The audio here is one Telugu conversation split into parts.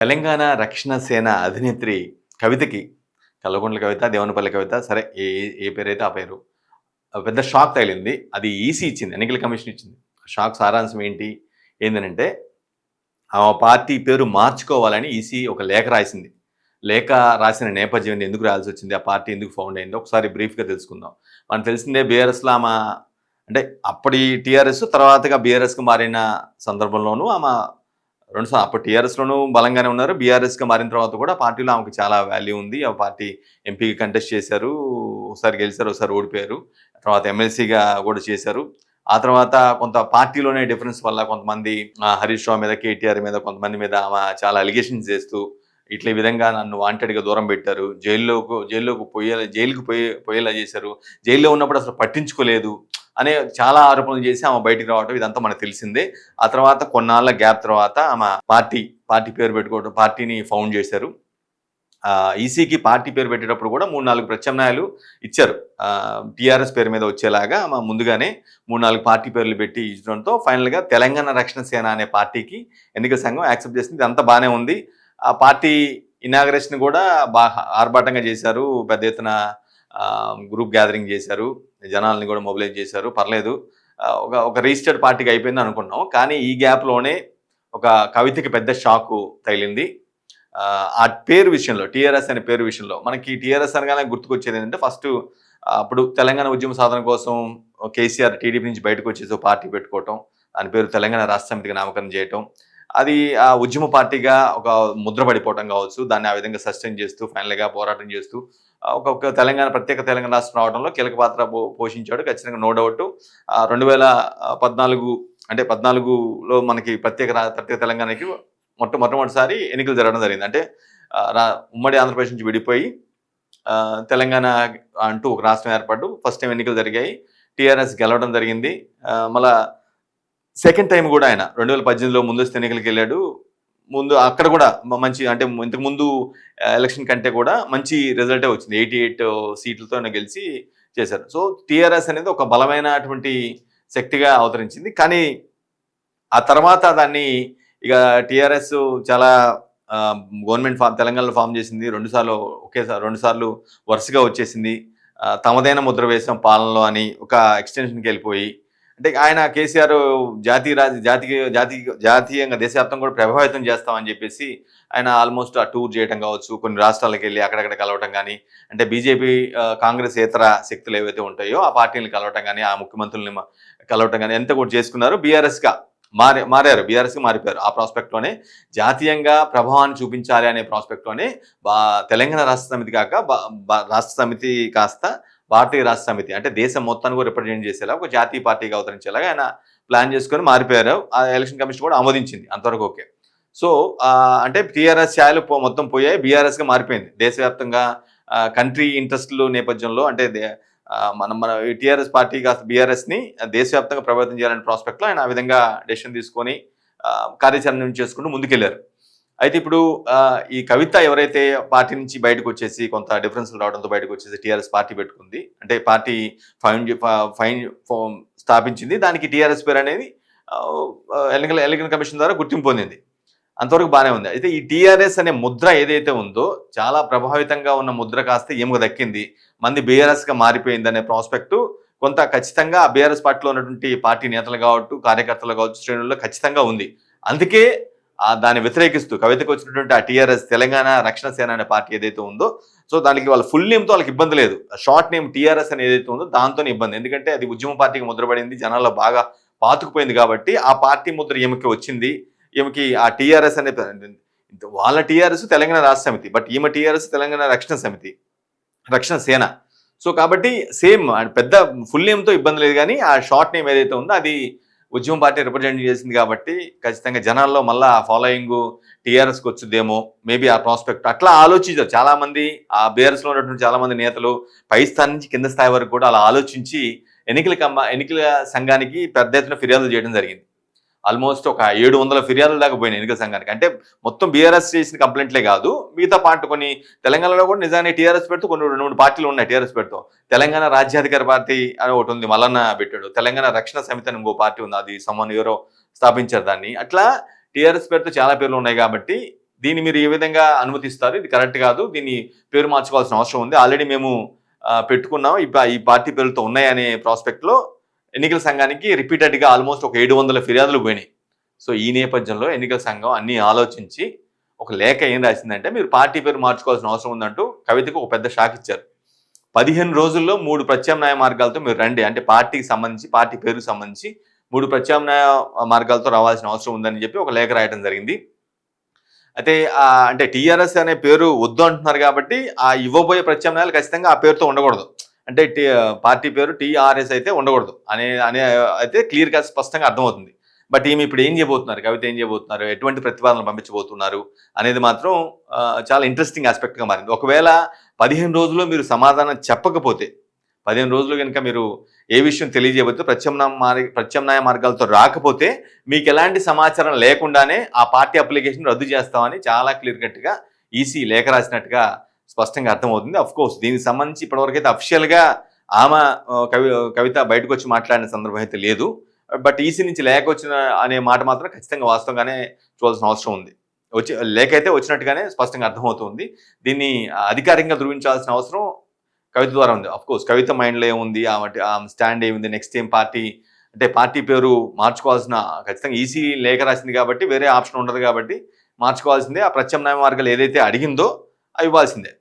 తెలంగాణ రక్షణ సేన అధినేత్రి కవితకి కల్వకుంట్ల కవిత, దేవులపల్లి కవిత సరే ఏ ఏ పేరైతే ఆ పేరు. పెద్ద షాక్ తగిలింది. అది ఈసీ ఇచ్చింది. ఎన్నికల కమిషన్ ఇచ్చింది. షాక్ సారాంశం ఏంటి? ఏందనంటే ఆమె పార్టీ పేరు మార్చుకోవాలని ఈసీ ఒక లేఖ రాసింది. లేఖ రాసిన నేపథ్యం ఏంది? ఎందుకు రాయాల్సొచ్చింది? ఆ పార్టీ ఎందుకు ఫౌండ్ అయిందో ఒకసారి బ్రీఫ్‌గా తెలుసుకుందాం. మనకు తెలిసిందే బీఆర్ఎస్‌లో అంటే అప్పటి టీఆర్ఎస్ తర్వాతగా బీఆర్ఎస్‌కి మారిన సందర్భంలోనూ అప్పుడు టీఆర్ఎస్‌లోనూ బలంగానే ఉన్నారు. బీఆర్ఎస్‌గా మారిన తర్వాత కూడా పార్టీలో ఆమెకు చాలా వాల్యూ ఉంది. ఆ పార్టీ ఎంపీగా కంటెస్ట్ చేశారు. ఒకసారి గెలిచారు, ఒకసారి ఓడిపోయారు. తర్వాత ఎమ్మెల్సీగా కూడా చేశారు. ఆ తర్వాత కొంత పార్టీలోనే డిఫరెన్స్ వల్ల కొంతమంది హరీష్ రావు మీద, కేటీఆర్ మీద, కొంతమంది మీద ఆమె చాలా అలిగేషన్స్ చేస్తూ ఇట్లా ఈ విధంగా నన్ను వాంటెడ్‌గా దూరం పెట్టారు. జైలుకి పోయేలా చేశారు. జైల్‌లో ఉన్నప్పుడు అసలు పట్టించుకోలేదు అనే చాలా ఆరోపణలు చేసి ఆమె బయటికి రావడం ఇదంతా మనకు తెలిసిందే. ఆ తర్వాత కొన్నాళ్ళ గ్యాప్ తర్వాత ఆమె పార్టీ పేరు పెట్టుకోవడం, పార్టీని ఫౌండ్ చేశారు. ఈసీకి పార్టీ పేరు పెట్టేటప్పుడు కూడా 3, 4 ప్రత్యామ్నాయాలు ఇచ్చారు. టీఆర్ఎస్ పేరు మీద వచ్చేలాగా ముందుగానే 3, 4 పార్టీ పేర్లు పెట్టి ఇచ్చడంతో ఫైనల్‌గా తెలంగాణ రక్షణ సేన అనే పార్టీకి ఎన్నికల సంఘం యాక్సెప్ట్ చేసింది. ఇదంతా బానే ఉంది. ఆ పార్టీ ఇనాగరేషన్ కూడా ఆర్భాటంగా చేశారు. పెద్ద ఎత్తున గ్రూప్ గ్యాదరింగ్ చేశారు. జనాల్ని కూడా మొబిలైజ్ చేశారు. పర్లేదు. ఒక రిజిస్టర్డ్ పార్టీగా అయిపోయింది అనుకున్నాం. కానీ ఈ గ్యాప్‌లోనే ఒక కవితకి పెద్ద షాకు తగిలింది. ఆ పేరు విషయంలో, టీఆర్ఎస్ అనే పేరు విషయంలో మనకి టీఆర్ఎస్ అనగానే గుర్తుకొచ్చేది ఏంటంటే ఫస్ట్ అప్పుడు తెలంగాణ ఉద్యమ సాధన కోసం కేసీఆర్ టీడీపీ నుంచి బయటకు వచ్చేసి ఒక పార్టీ పెట్టుకోవటం, దాని పేరు తెలంగాణ రాష్ట్ర సమితిగా నామకరణం చేయటం, అది ఆ ఉద్యమ పార్టీగా ఒక ముద్ర పడిపోవటం కావచ్చు, దాన్ని ఆ విధంగా సస్టైన్ చేస్తూ ఫైనల్‌గా పోరాటం చేస్తూ ఒక ప్రత్యేక తెలంగాణ రాష్ట్రం రావడంలో కీలక పాత్ర పోషించాడు. ఖచ్చితంగా నో డౌట్. 2014 అంటే 14లో మనకి ప్రత్యేక తెలంగాణకి మొట్టమొదటిసారి ఎన్నికలు జరగడం జరిగింది. అంటే ఉమ్మడి ఆంధ్రప్రదేశ్ నుంచి విడిపోయి తెలంగాణ అంటూ ఒక రాష్ట్రం ఏర్పడ్డు. ఫస్ట్ టైం ఎన్నికలు జరిగాయి. టీఆర్ఎస్ గెలవడం జరిగింది. మళ్ళా సెకండ్ టైం కూడా ఆయన 2018లో ముందస్తు ఎన్నికలకెళ్ళాడు. ముందు అక్కడ కూడా మంచి అంటే ఇంతకుముందు ఎలక్షన్ కంటే కూడా మంచి రిజల్టే వచ్చింది. 88 సీట్లతో గెలిచి చేశారు. సో టీఆర్ఎస్ అనేది ఒక బలమైనటువంటి శక్తిగా అవతరించింది. కానీ ఆ తర్వాత దాన్ని ఇక టీఆర్ఎస్ చాలా గవర్నమెంట్ తెలంగాణలో ఫామ్ చేసింది. 2 సార్లు వరుసగా వచ్చేసింది. తమదైన ముద్ర వేసాం పాలనలో అని ఒక ఎక్స్టెన్షన్‌కి వెళ్ళిపోయి, అంటే ఆయన కేసీఆర్ జాతీయంగా దేశవ్యాప్తంగా కూడా ప్రభావితం చేస్తామని చెప్పేసి ఆయన ఆల్మోస్ట్ ఆ టూర్ చేయడం కావచ్చు, కొన్ని రాష్ట్రాలకు వెళ్ళి అక్కడక్కడ కలవటం కానీ, అంటే బీజేపీ కాంగ్రెస్ ఇతర శక్తులు ఏవైతే ఉంటాయో ఆ పార్టీని కలవటం కానీ, ఆ ముఖ్యమంత్రుల్ని కలవటం కానీ ఎంత కూడా చేసుకున్నారు. బీఆర్ఎస్‌గా మారారు. బీఆర్ఎస్‌కి మారిపోయారు. ఆ ప్రాస్పెక్ట్‌లోనే జాతీయంగా ప్రభావాన్ని చూపించాలి అనే ప్రాస్పెక్ట్‌లోనే తెలంగాణ రాష్ట్ర సమితి కాక రాష్ట్ర సమితి కాస్త భారతీయ రాష్ట్ర సమితి, అంటే దేశం మొత్తాన్ని కూడా రిప్రజెంట్ చేసేలా ఒక జాతీయ పార్టీగా అవతరించేలాగా ఆయన ప్లాన్ చేసుకొని మారిపోయారు. ఆ ఎలక్షన్ కమిషన్ కూడా ఆమోదించింది. అంతవరకు ఓకే. సో అంటే టీఆర్ఎస్ ఛాయలు మొత్తం పోయాయి. బీఆర్ఎస్‌గా మారిపోయింది. దేశవ్యాప్తంగా కంట్రీ ఇంట్రెస్ట్‌లు నేపథ్యంలో అంటే మన టీఆర్ఎస్ పార్టీ కాస్త బీఆర్ఎస్‌ని దేశవ్యాప్తంగా ప్రభావితం చేయాలనే ప్రాస్పెక్ట్‌లో ఆయన ఆ విధంగా డెసిషన్ తీసుకొని కార్యాచరణ చేసుకుంటూ ముందుకెళ్లారు. అయితే ఇప్పుడు ఈ కవిత ఎవరైతే పార్టీ నుంచి బయటకు వచ్చేసి కొంత డిఫరెన్స్‌లు రావడంతో బయటకు వచ్చేసి టీఆర్ఎస్ పార్టీ పెట్టుకుంది. అంటే పార్టీ స్థాపించింది. దానికి టీఆర్ఎస్ పేరు అనేది ఎన్నికల కమిషన్ ద్వారా గుర్తింపు పొందింది. అంతవరకు బానే ఉంది. అయితే ఈ టీఆర్ఎస్ అనే ముద్ర ఏదైతే ఉందో చాలా ప్రభావితంగా ఉన్న ముద్ర కాస్త ఈమెకు దక్కింది. మంది బీఆర్ఎస్‌గా మారిపోయిందనే ప్రాస్పెక్ట్ కొంత ఖచ్చితంగా ఆ బీఆర్ఎస్ పార్టీలో ఉన్నటువంటి పార్టీ నేతలు కావచ్చు, కార్యకర్తలు కావచ్చు, శ్రేణుల్లో ఖచ్చితంగా ఉంది. అందుకే దాన్ని వ్యతిరేకిస్తూ కవితకు వచ్చినటువంటి ఆ టీఆర్ఎస్ తెలంగాణ రక్షణ సేన అనే పార్టీ ఏదైతే ఉందో, సో దానికి వాళ్ళ ఫుల్ నేమ్‌తో వాళ్ళకి ఇబ్బంది లేదు. షార్ట్ నేమ్ టీఆర్ఎస్ అని ఏదైతే ఉందో దాంతోనే ఇబ్బంది. ఎందుకంటే అది ఉద్యమ పార్టీకి ముద్రపడింది. జనాల్లో బాగా పాతుకుపోయింది కాబట్టి ఆ పార్టీ ముద్ర ఈమెకి వచ్చింది. ఈమెకి ఆ టీఆర్ఎస్ అనే వాళ్ళ టీఆర్ఎస్ తెలంగాణ రాష్ట్ర సమితి. బట్ ఈమె టీఆర్ఎస్ తెలంగాణ రక్షణ సేన. సో కాబట్టి సేమ్ పెద్ద ఫుల్ నేమ్‌తో ఇబ్బంది లేదు గానీ ఆ షార్ట్ నేమ్ ఏదైతే ఉందో అది ఉద్యమ పార్టీ రిప్రజెంట్ చేసింది కాబట్టి ఖచ్చితంగా జనాల్లో మళ్ళా ఆ ఫాలోయింగు టీఆర్ఎస్‌కి వచ్చుద్దేమో, మేబీ ఆ ప్రాస్పెక్ట్ అట్లా ఆలోచించారు. చాలామంది ఆ బీఆర్ఎస్‌లో ఉన్నటువంటి చాలామంది నేతలు పై స్థాయి నుంచి కింద స్థాయి వరకు కూడా అలా ఆలోచించి ఎన్నికల సంఘానికి పెద్ద ఎత్తున ఫిర్యాదులు చేయడం జరిగింది. ఆల్మోస్ట్ ఒక 700 ఫిర్యాదుల దాకా పోయినాయి ఎన్నికల సంఘానికి. అంటే మొత్తం బీఆర్ఎస్ చేసిన కంప్లైంట్లే కాదు, మిగతా కొన్ని తెలంగాణలో కూడా నిజానికి టీఆర్ఎస్ పెడుతూ కొన్ని 2, 3 పార్టీలు ఉన్నాయి టీఆర్ఎస్ పెడుతూ. తెలంగాణ రాజ్యాధికార పార్టీ అని ఒకటి ఉంది, మల్లన్న పెట్టాడు. తెలంగాణ రక్షణ సమితి అని ఇంకో పార్టీ ఉంది, అది ఎవరో స్థాపించారు దాన్ని. అట్లా టీఆర్ఎస్ పేరుతో చాలా పేర్లు ఉన్నాయి కాబట్టి దీన్ని మీరు ఏ విధంగా అనుమతిస్తారు? ఇది కరెక్ట్ కాదు. దీన్ని పేరు మార్చుకోవాల్సిన అవసరం ఉంది. ఆల్రెడీ మేము పెట్టుకున్నాం. ఈ పార్టీ పేరుతో ఉన్నాయనే ప్రాస్పెక్ట్‌లో ఎన్నికల సంఘానికి రిపీటెడ్‌గా ఆల్మోస్ట్ ఒక 700 ఫిర్యాదులు పోయినాయి. సో, ఈ నేపథ్యంలో ఎన్నికల సంఘం అన్నీ ఆలోచించి ఒక లేఖ ఏం రాసిందంటే, మీరు పార్టీ పేరు మార్చుకోవాల్సిన అవసరం ఉందంటూ కవితకు ఒక పెద్ద షాక్ ఇచ్చారు. 15 రోజుల్లో 3 ప్రత్యామ్నాయ మార్గాలతో మీరు రండి. అంటే పార్టీకి సంబంధించి, పార్టీ పేరుకు సంబంధించి 3 ప్రత్యామ్నాయ మార్గాలతో రావాల్సిన అవసరం ఉందని చెప్పి ఒక లేఖ రాయడం జరిగింది. అయితే అంటే టీఆర్ఎస్ అనే పేరు వద్దు అంటున్నారు కాబట్టి ఇవ్వబోయే ప్రత్యామ్నాయాలు ఖచ్చితంగా ఆ పేరుతో ఉండకూడదు. అంటే పార్టీ పేరు టీఆర్ఎస్ అయితే ఉండకూడదు అనే అనే అయితే క్లియర్‌గా స్పష్టంగా అర్థమవుతుంది. బట్ ఈమె ఇప్పుడు ఏం చేయబోతున్నారు? కవిత ఏం చేయబోతున్నారు? ఎటువంటి ప్రతిపాదనలు పంపించబోతున్నారు? అనేది మాత్రం చాలా ఇంట్రెస్టింగ్ ఆస్పెక్ట్‌గా మారింది. ఒకవేళ 15 రోజుల్లో మీరు సమాధానం చెప్పకపోతే, 15 రోజులు గనుక మీరు ఏ విషయం తెలియజేయబోతే ప్రత్యామ్నాయ మార్గాలతో రాకపోతే మీకు ఎలాంటి సమాచారం లేకుండానే ఆ పార్టీ అప్లికేషన్ రద్దు చేస్తామని చాలా క్లియర్ కట్‌గా ఈసీ లేఖ రాసినట్టుగా స్పష్టంగా అర్థమవుతుంది. అఫ్‌కోర్స్ దీనికి సంబంధించి ఇప్పటివరకైతే అఫిషియల్‌గా ఆమె కవిత బయటకు వచ్చి మాట్లాడిన సందర్భం అయితే లేదు. బట్ ఈసీ నుంచి లేఖ వచ్చిన అనే మాట మాత్రం ఖచ్చితంగా వాస్తవంగానే చూడాల్సిన అవసరం ఉంది. లేఖ అయితే వచ్చినట్టుగానే స్పష్టంగా అర్థమవుతుంది. దీన్ని అధికారికంగా ధృవించాల్సిన అవసరం కవిత ద్వారా ఉంది. అఫ్‌కోర్స్ కవిత మైండ్‌లో ఏముంది, ఆమె స్టాండ్ ఏముంది, నెక్స్ట్ ఏం పార్టీ అంటే పార్టీ పేరు మార్చుకోవాల్సిన ఖచ్చితంగా ఈసీ లేఖ రాసింది కాబట్టి వేరే ఆప్షన్ ఉండదు కాబట్టి మార్చుకోవాల్సిందే. ఆ ప్రత్యామ్నాయ మార్గాలు ఏదైతే అడిగిందో అవి ఇవ్వాల్సిందే.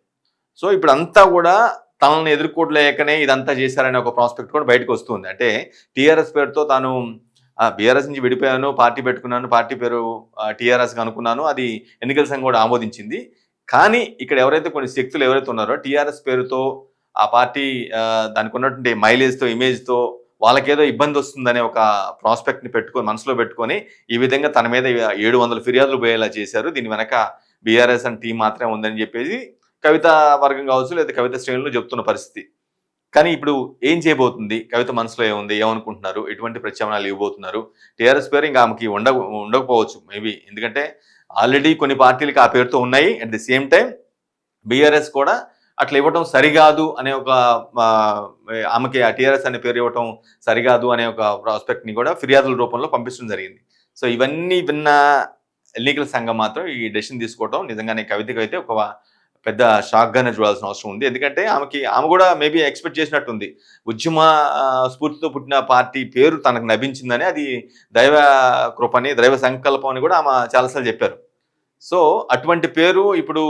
సో ఇప్పుడంతా కూడా తనని ఎదుర్కోలేకనే ఇదంతా చేశారనే ఒక ప్రాస్పెక్ట్ కూడా బయటకు వస్తుంది. అంటే టీఆర్ఎస్ పేరుతో తాను బీఆర్ఎస్ నుంచి విడిపోయాను, పార్టీ పెట్టుకున్నాను, పార్టీ పేరు టీఆర్ఎస్‌గా అనుకున్నాను. అది ఎన్నికల సంఘం కూడా ఆమోదించింది. కానీ ఇక్కడ ఎవరైతే కొన్ని శక్తులు ఎవరైతే ఉన్నారో టీఆర్ఎస్ పేరుతో ఆ పార్టీ దానికి ఉన్నటువంటి మైలేజ్‌తో, ఇమేజ్‌తో వాళ్ళకేదో ఇబ్బంది వస్తుందనే ఒక ప్రాస్పెక్ట్‌ని మనసులో పెట్టుకొని ఈ విధంగా తన మీద 700 ఫిర్యాదులు పోయేలా చేశారు. దీని వెనక బీఆర్ఎస్ అండ్ టీం మాత్రమే ఉందని చెప్పేసి కవిత వర్గం కావచ్చు, లేదా కవిత శ్రేణులు చెప్తున్న పరిస్థితి. కానీ ఇప్పుడు ఏం చేయబోతుంది? కవిత మనసులో ఏముంది? ఏమనుకుంటున్నారు? ఎటువంటి ప్రత్యామ్నాయాలు ఇవ్వబోతున్నారు? టీఆర్ఎస్ పేరు ఇంకా ఆమెకి ఉండకపోవచ్చు మేబీ. ఎందుకంటే ఆల్రెడీ కొన్ని పార్టీలకి ఆ పేరుతో ఉన్నాయి. At the same time BRS కూడా అట్లా ఇవ్వటం సరికాదు అనే ఒక ఆమెకి ఆ టీఆర్ఎస్ అనే పేరు ఇవ్వటం సరికాదు అనే ఒక ప్రాస్పెక్ట్‌ని కూడా ఫిర్యాదుల రూపంలో పంపించడం జరిగింది. సో ఇవన్నీ విన్న ఎన్నికల సంఘం మాత్రం ఈ డెసిషన్ తీసుకోవడం నిజంగానే కవితకైతే ఒక పెద్ద షాక్‌గానే చూడాల్సిన అవసరం ఉంది. ఎందుకంటే ఆమె కూడా మేబీ ఎక్స్‌పెక్ట్ చేసినట్టుంది. ఉద్యమ స్ఫూర్తితో పుట్టిన పార్టీ పేరు తనకు లభించిందని, అది దైవ కృపని, దైవ సంకల్పం అని కూడా ఆమె చాలా సార్లు చెప్పారు. సో అటువంటి పేరు ఇప్పుడు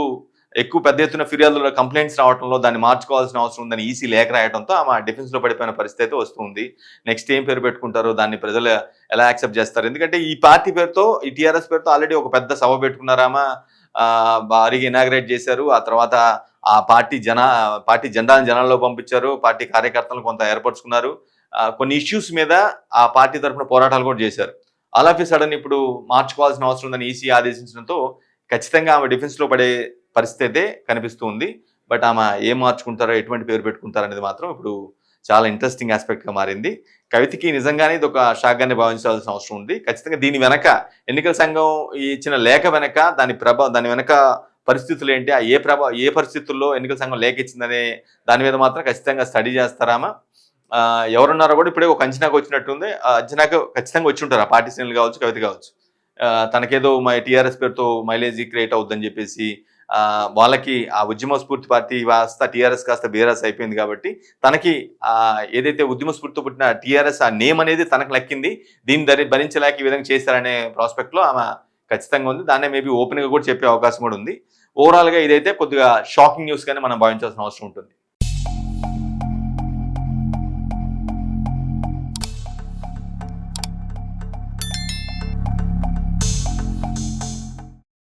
ఎక్కువ పెద్ద ఎత్తున ఫిర్యాదుల కంప్లైంట్స్ రావడంలో దాన్ని మార్చుకోవాల్సిన అవసరం ఉందని ఈసీ లేఖ రాయడంతో ఆమె డిఫెన్స్‌లో పడిపోయిన పరిస్థితి అయితే వస్తుంది. నెక్స్ట్ ఏం పేరు పెట్టుకుంటారో, దాన్ని ప్రజలు ఎలా యాక్సెప్ట్ చేస్తారు? ఎందుకంటే ఈ పార్టీ పేరుతో, ఈ టీఆర్ఎస్ పేరుతో ఆల్రెడీ ఒక పెద్ద సభ పెట్టుకున్నారు ఆమె. భారీగా ఇనాగ్రేట్ చేశారు. ఆ తర్వాత ఆ పార్టీ జెండాలను జనాల్లో పంపించారు. పార్టీ కార్యకర్తలను కొంత ఏర్పరచుకున్నారు. కొన్ని ఇష్యూస్ మీద ఆ పార్టీ తరఫున పోరాటాలు కూడా చేశారు. ఆల్ ఆఫ్ ఎ సడన్ ఇప్పుడు మార్చుకోవాల్సిన అవసరం ఉందని ఈసీ ఆదేశించడంతో ఖచ్చితంగా ఆమె డిఫెన్స్‌లో పడే పరిస్థితి అయితే కనిపిస్తుంది. బట్ ఆమె ఏం మార్చుకుంటారో, ఎటువంటి పేరు పెట్టుకుంటారో అనేది మాత్రం ఇప్పుడు చాలా ఇంట్రెస్టింగ్ ఆస్పెక్ట్‌గా మారింది. కవితకి నిజంగానే ఇది ఒక షాక్‌గానే భావించాల్సిన అవసరం ఉంది. ఖచ్చితంగా దీని వెనక ఎన్నికల సంఘం ఇచ్చిన లేఖ వెనక దాని వెనక పరిస్థితులు ఏంటి? ఏ పరిస్థితుల్లో ఎన్నికల సంఘం లేఖ ఇచ్చిందనే దాని మీద మాత్రం ఖచ్చితంగా స్టడీ చేస్తారామా? ఎవరున్నారో కూడా ఇప్పుడే ఒక అంచనాకు వచ్చినట్టుంది. ఆ అంచనాకు ఖచ్చితంగా వచ్చి ఉంటారు. ఆ పార్టీ శ్రేణులు కావచ్చు, కవిత కావచ్చు. తనకేదో టీఆర్ఎస్ పేరుతో మైలేజీ క్రియేట్ అవుద్దని చెప్పేసి వాళ్ళకి ఆ ఉద్యమ స్ఫూర్తి పార్టీ కాస్త టీఆర్ఎస్ కాస్త బీఆర్ఎస్ అయిపోయింది కాబట్టి తనకి ఏదైతే ఉద్యమ స్ఫూర్తితో పుట్టిన టీఆర్ఎస్ ఆ నేమ్ అనేది తనకు లక్కింది. దీన్ని భరించలేక ఈ విధంగా చేశారనే ప్రాస్పెక్ట్లో ఆమె ఖచ్చితంగా ఉంది. దాన్నే మేబీ ఓపెన్గా కూడా చెప్పే అవకాశం కూడా ఉంది. ఓవరాల్గా ఇదైతే కొద్దిగా షాకింగ్ న్యూస్ గానే మనం భావించాల్సిన అవసరం ఉంటుంది.